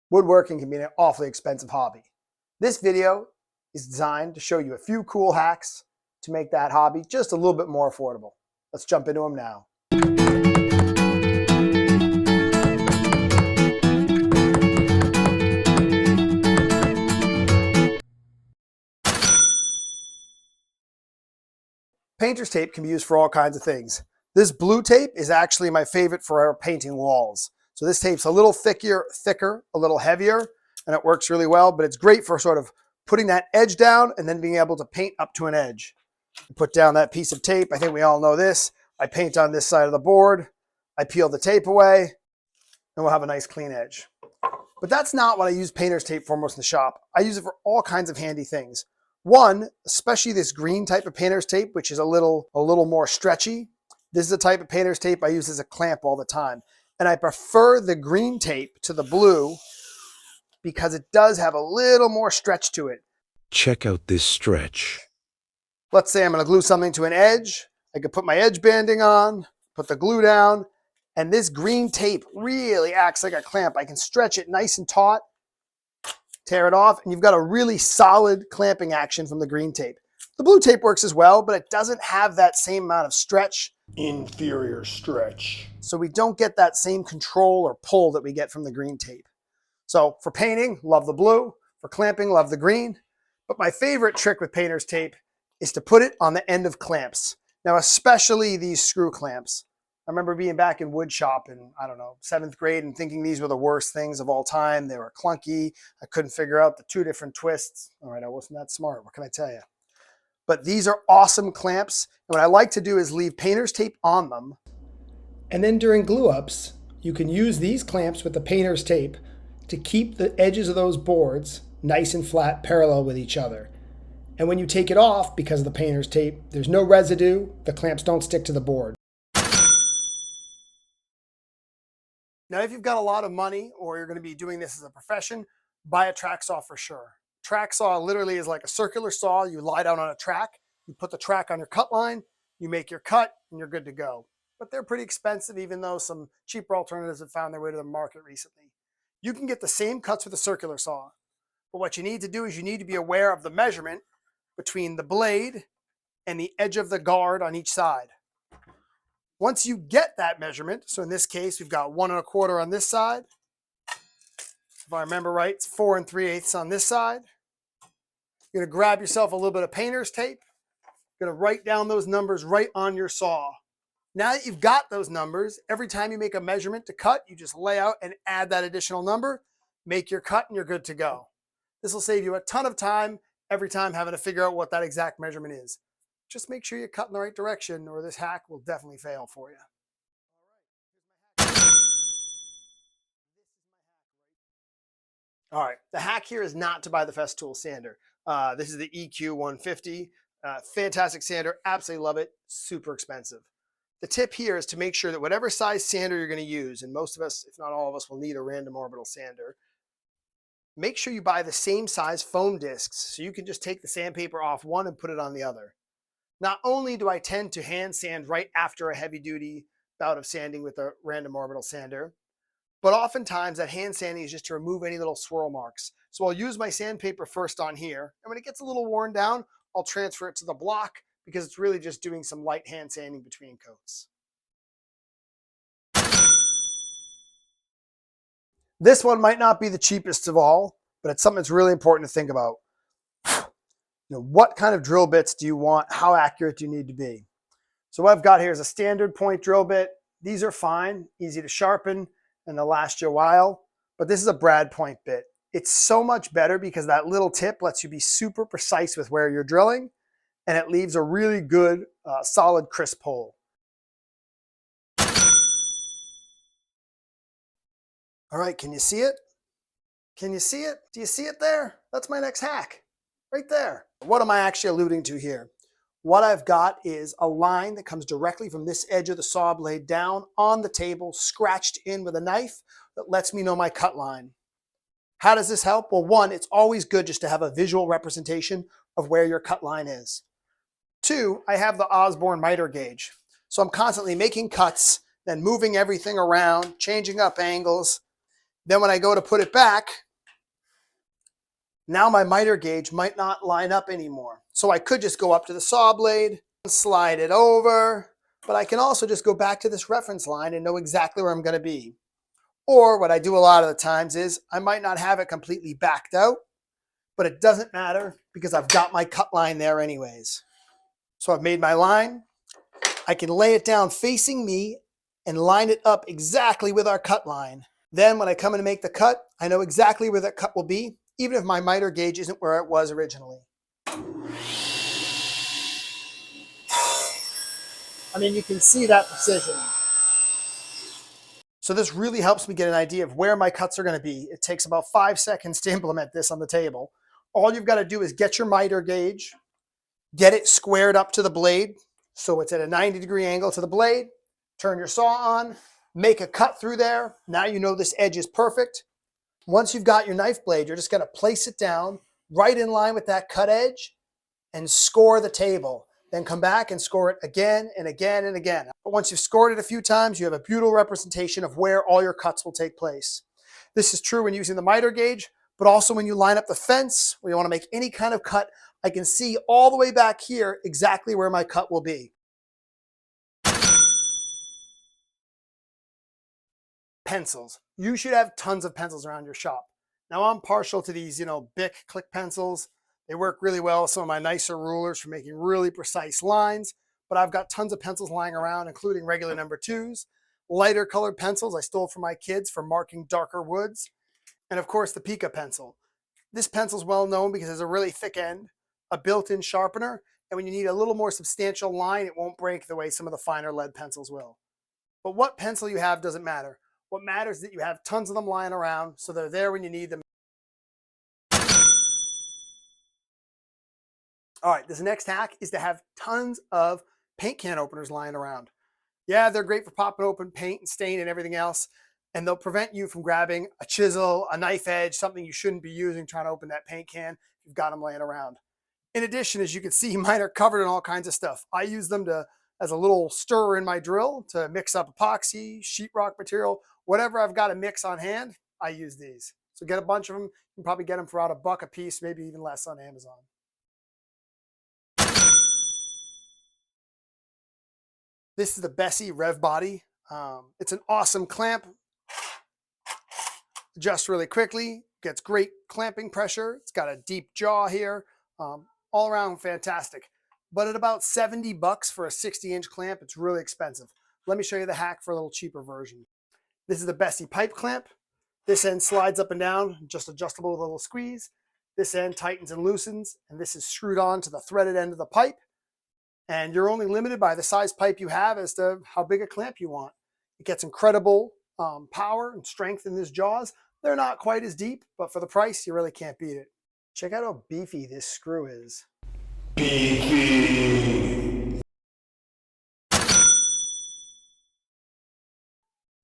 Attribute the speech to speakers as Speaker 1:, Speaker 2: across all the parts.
Speaker 1: Woodworking can be an awfully expensive hobby. This video is designed to show you a few cool hacks to make that hobby just a little bit more affordable. Let's jump into them now. Painter's tape can be used for all kinds of things. This blue tape is actually my favorite for painting walls. So this tape's a little thicker, a little heavier, and it works really well, but it's great for sort of putting that edge down and then being able to paint up to an edge. Put down that piece of tape. I think we all know this. I paint on this side of the board. I peel the tape away, and we'll have a nice clean edge. But that's not what I use painter's tape for most in the shop. I use it for all kinds of handy things. One, especially this green type of painter's tape, which is a little more stretchy. This is the type of painter's tape I use as a clamp all the time. And I prefer the green tape to the blue because it does have a little more stretch to it.
Speaker 2: Check out this stretch.
Speaker 1: Let's say I'm going to glue something to an edge. I could put my edge banding on, put the glue down, and this green tape really acts like a clamp. I can stretch it nice and taut, tear it off, and you've got a really solid clamping action from the green tape. The blue tape works as well, but it doesn't have that same amount of stretch.
Speaker 3: Inferior stretch.
Speaker 1: So we don't get that same control or pull that we get from the green tape. So for painting, love the blue. For clamping, love the green. But my favorite trick with painter's tape is to put it on the end of clamps. Now, especially these screw clamps. I remember being back in wood shop in, 7th grade and thinking these were the worst things of all time. They were clunky. I couldn't figure out the two different twists. All right, I wasn't that smart. What can I tell you? But these are awesome clamps. And what I like to do is leave painter's tape on them. And then during glue ups, you can use these clamps with the painter's tape to keep the edges of those boards nice and flat, parallel with each other. And when you take it off, because of the painter's tape, there's no residue. The clamps don't stick to the board. Now, if you've got a lot of money or you're going to be doing this as a profession, buy a track saw for sure. Track saw literally is like a circular saw. You lie down on a track, you put the track on your cut line, you make your cut, and you're good to go. But they're pretty expensive, even though some cheaper alternatives have found their way to the market recently. You can get the same cuts with a circular saw. But what you need to do is you need to be aware of the measurement between the blade and the edge of the guard on each side. Once you get that measurement, so in this case, we've got 1 1/4 on this side. If I remember right, it's 4 3/8 on this side. You're gonna grab yourself a little bit of painter's tape. You're gonna write down those numbers right on your saw. Now that you've got those numbers, every time you make a measurement to cut, you just lay out and add that additional number, make your cut, and you're good to go. This will save you a ton of time every time having to figure out what that exact measurement is. Just make sure you cut in the right direction or this hack will definitely fail for you. All right, the hack here is not to buy the Festool sander. This is the EQ 150. Fantastic sander, absolutely love it, super expensive. The tip here is to make sure that whatever size sander you're going to use, and most of us, if not all of us, will need a random orbital sander, make sure you buy the same size foam discs so you can just take the sandpaper off one and put it on the other. Not only do I tend to hand sand right after a heavy duty bout of sanding with a random orbital sander, but oftentimes that hand sanding is just to remove any little swirl marks. So I'll use my sandpaper first on here, and when it gets a little worn down, I'll transfer it to the block because it's really just doing some light hand sanding between coats. This one might not be the cheapest of all, but it's something that's really important to think about. What kind of drill bits do you want? How accurate do you need to be? So what I've got here is a standard point drill bit. These are fine, easy to sharpen, and they'll last you a while. But this is a brad point bit. It's so much better because that little tip lets you be super precise with where you're drilling, and it leaves a really good, solid, crisp hole. All right, can you see it? Can you see it? Do you see it there? That's my next hack, right there. What am I actually alluding to here? What I've got is a line that comes directly from this edge of the saw blade down on the table, scratched in with a knife that lets me know my cut line. How does this help? Well, one, it's always good just to have a visual representation of where your cut line is. Two, I have the Osborne miter gauge. So I'm constantly making cuts, then moving everything around, changing up angles. Then when I go to put it back, now my miter gauge might not line up anymore. So I could just go up to the saw blade, slide it over, but I can also just go back to this reference line and know exactly where I'm going to be. Or what I do a lot of the times is I might not have it completely backed out, but it doesn't matter because I've got my cut line there anyways. So I've made my line. I can lay it down facing me and line it up exactly with our cut line. Then when I come in to make the cut, I know exactly where that cut will be, even if my miter gauge isn't where it was originally. I mean, you can see that precision. So this really helps me get an idea of where my cuts are going to be. It takes about 5 seconds to implement this on the table. All you've got to do is get your miter gauge, get it squared up to the blade so it's at a 90-degree angle to the blade, turn your saw on, make a cut through there. Now you know this edge is perfect. Once you've got your knife blade, you're just going to place it down right in line with that cut edge and score the table. Then come back and score it again and again and again. But once you've scored it a few times, you have a beautiful representation of where all your cuts will take place. This is true when using the miter gauge, but also when you line up the fence, when you want to make any kind of cut, I can see all the way back here exactly where my cut will be. Pencils. You should have tons of pencils around your shop. Now I'm partial to these, Bic Click pencils. They work really well with some of my nicer rulers for making really precise lines, but I've got tons of pencils lying around, including regular number 2s, lighter colored pencils I stole from my kids for marking darker woods, and of course the Pica pencil. This pencil is well known because it has a really thick end, a built-in sharpener, and when you need a little more substantial line, it won't break the way some of the finer lead pencils will. But what pencil you have doesn't matter. What matters is that you have tons of them lying around so they're there when you need them. All right, this next hack is to have tons of paint can openers lying around. Yeah, they're great for popping open paint and stain and everything else, and they'll prevent you from grabbing a chisel, a knife edge, something you shouldn't be using trying to open that paint can if you've got them laying around. In addition, as you can see, mine are covered in all kinds of stuff. I use them as a little stirrer in my drill to mix up epoxy, sheetrock material, whatever I've got to mix on hand, I use these. So get a bunch of them. You can probably get them for about $1 a piece, maybe even less on Amazon. This is the Bessey Rev Body. It's an awesome clamp. Adjusts really quickly, gets great clamping pressure. It's got a deep jaw here. All around fantastic. But at about $70 for a 60-inch clamp, it's really expensive. Let me show you the hack for a little cheaper version. This is the Bessey pipe clamp. This end slides up and down, just adjustable with a little squeeze. This end tightens and loosens, and this is screwed on to the threaded end of the pipe. And you're only limited by the size pipe you have as to how big a clamp you want. It gets incredible power and strength in these jaws. They're not quite as deep, but for the price, you really can't beat it. Check out how beefy this screw is.
Speaker 3: Beefy.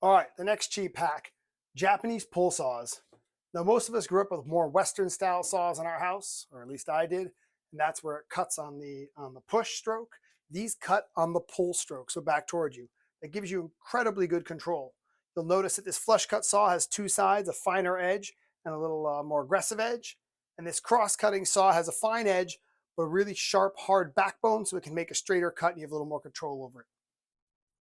Speaker 1: All right, the next cheap hack, Japanese pull saws. Now, most of us grew up with more Western style saws in our house, or at least I did. And that's where it cuts on the push stroke. These cut on the pull stroke, so back toward you. That gives you incredibly good control. You'll notice that this flush cut saw has 2 sides, a finer edge and a little more aggressive edge. And this cross cutting saw has a fine edge, but a really sharp, hard backbone, so it can make a straighter cut and you have a little more control over it.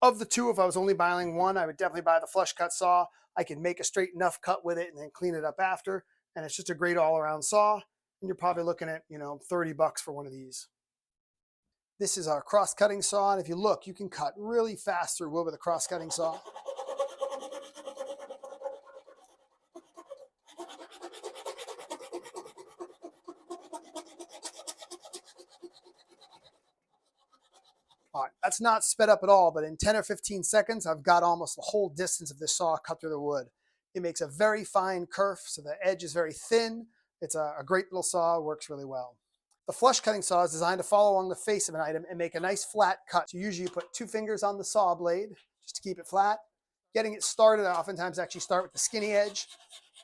Speaker 1: Of the two, if I was only buying one, I would definitely buy the flush cut saw. I can make a straight enough cut with it and then clean it up after. And it's just a great all-around saw. And you're probably looking at, $30 for one of these. This is our cross-cutting saw, and if you look, you can cut really fast through wood with a cross-cutting saw. All right, that's not sped up at all, but in 10 or 15 seconds, I've got almost the whole distance of this saw cut through the wood. It makes a very fine kerf, so the edge is very thin. It's a great little saw, works really well. The flush cutting saw is designed to follow along the face of an item and make a nice flat cut. So usually you put 2 fingers on the saw blade just to keep it flat. Getting it started, I oftentimes actually start with the skinny edge,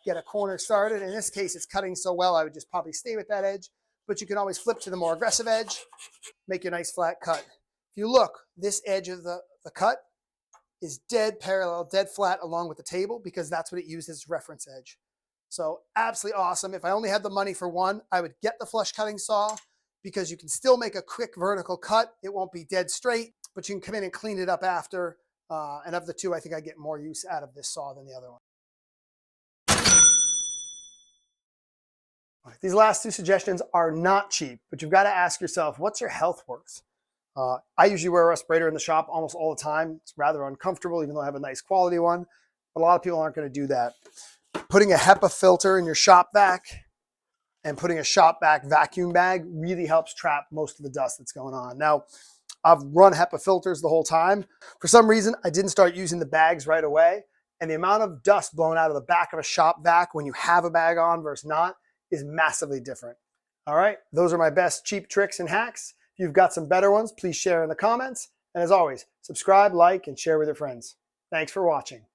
Speaker 1: get a corner started. In this case, it's cutting so well, I would just probably stay with that edge, but you can always flip to the more aggressive edge, make your nice flat cut. If you look, this edge of the cut is dead parallel, dead flat along with the table because that's what it uses as reference edge. So absolutely awesome. If I only had the money for one, I would get the flush cutting saw because you can still make a quick vertical cut. It won't be dead straight, but you can come in and clean it up after. And of the two, I think I get more use out of this saw than the other one. These last two suggestions are not cheap, but you've got to ask yourself, what's your health worth? I usually wear a respirator in the shop almost all the time. It's rather uncomfortable, even though I have a nice quality one. But a lot of people aren't going to do that. Putting a HEPA filter in your shop vac and putting a shop vac vacuum bag really helps trap most of the dust that's going on. Now, I've run HEPA filters the whole time. For some reason, I didn't start using the bags right away. And the amount of dust blown out of the back of a shop vac when you have a bag on versus not is massively different. All right, those are my best cheap tricks and hacks. If you've got some better ones, please share in the comments. And as always, subscribe, like, and share with your friends. Thanks for watching.